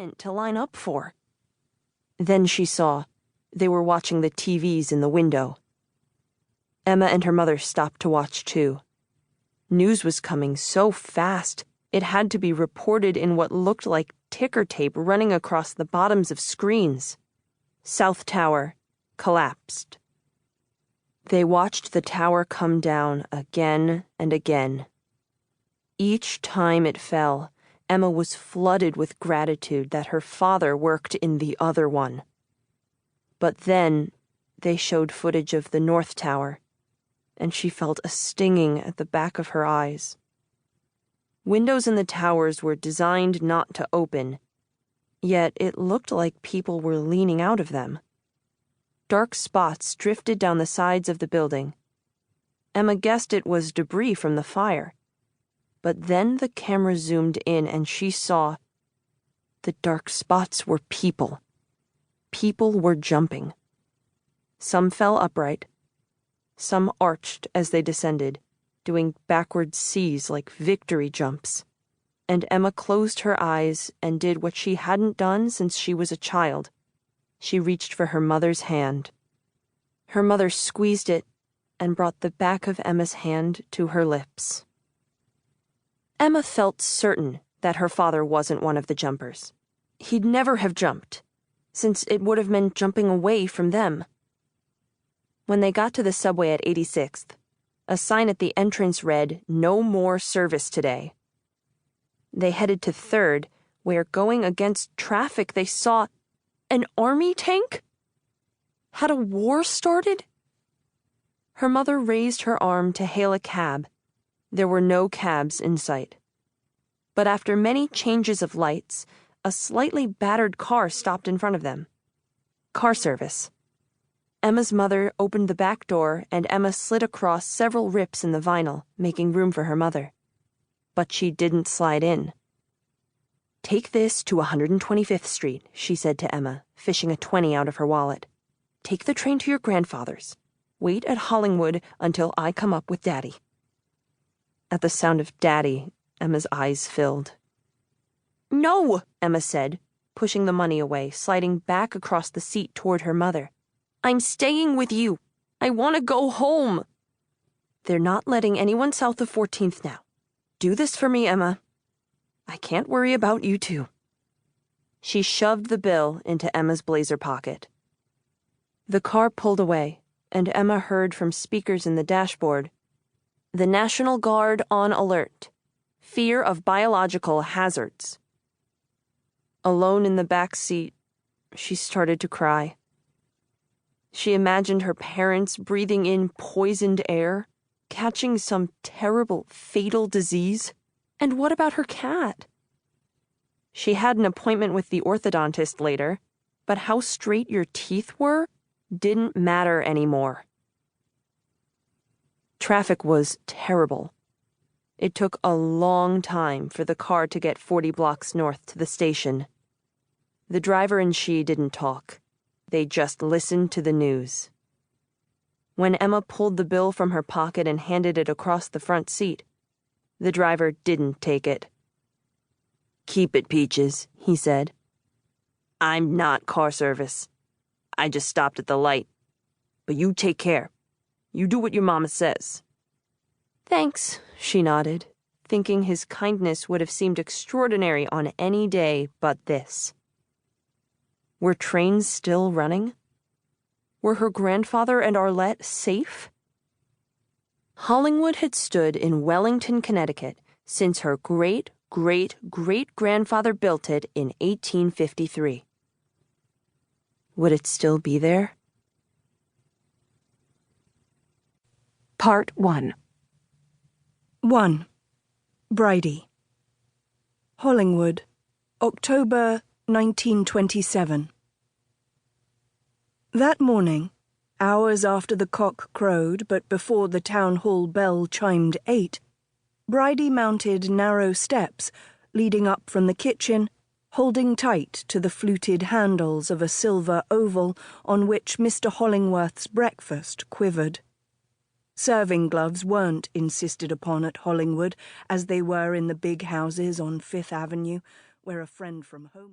moment to line up for. Then she saw they were watching the TVs in the window. Emma and her mother stopped to watch too. News was coming so fast, it had to be reported in what looked like ticker tape running across the bottoms of screens. South Tower collapsed. They watched the tower come down again and again. Each time it fell, Emma was flooded with gratitude that her father worked in the other one. But then they showed footage of the North Tower, and she felt a stinging at the back of her eyes. Windows in the towers were designed not to open, yet it looked like people were leaning out of them. Dark spots drifted down the sides of the building. Emma guessed it was debris from the fire. But then the camera zoomed in and she saw the dark spots were people. People were jumping. Some fell upright. Some arched as they descended, doing backward C's like victory jumps. And Emma closed her eyes and did what she hadn't done since she was a child. She reached for her mother's hand. Her mother squeezed it and brought the back of Emma's hand to her lips. Emma felt certain that her father wasn't one of the jumpers. He'd never have jumped, since it would have meant jumping away from them. When they got to the subway at 86th, a sign at the entrance read, "No more service today." They headed to 3rd, where, going against traffic, they saw an army tank? Had a war started? Her mother raised her arm to hail a cab. There were no cabs in sight. But after many changes of lights, a slightly battered car stopped in front of them. Car service. Emma's mother opened the back door and Emma slid across several rips in the vinyl, making room for her mother. But she didn't slide in. "Take this to 125th Street, she said to Emma, fishing a 20 out of her wallet. "Take the train to your grandfather's. Wait at Hollingworth until I come up with Daddy." At the sound of Daddy, Emma's eyes filled. "No," Emma said, pushing the money away, sliding back across the seat toward her mother. "I'm staying with you. I want to go home." "They're not letting anyone south of 14th now. Do this for me, Emma. I can't worry about you two." She shoved the bill into Emma's blazer pocket. The car pulled away, and Emma heard from speakers in the dashboard, "The National Guard on alert. Fear of biological hazards." Alone in the back seat, she started to cry. She imagined her parents breathing in poisoned air, catching some terrible, fatal disease. And what about her cat? She had an appointment with the orthodontist later, but how straight your teeth were didn't matter anymore. Traffic was terrible. It took a long time for the car to get 40 blocks north to the station. The driver and she didn't talk. They just listened to the news. When Emma pulled the bill from her pocket and handed it across the front seat, the driver didn't take it. "Keep it, Peaches," he said. "I'm not car service. I just stopped at the light. But you take care. You do what your mama says." "Thanks," she nodded, thinking his kindness would have seemed extraordinary on any day but this. Were trains still running? Were her grandfather and Arlette safe? Hollingworth had stood in Wellington, Connecticut, since her great-great-great-grandfather built it in 1853. Would it still be there? Part 1. 1. Bridey. Hollingworth, October 1927. That morning, hours after the cock crowed but before the town hall bell chimed 8, Bridey mounted narrow steps leading up from the kitchen, holding tight to the fluted handles of a silver oval on which Mr. Hollingworth's breakfast quivered. Serving gloves weren't insisted upon at Hollingworth as they were in the big houses on Fifth Avenue, where a friend from home...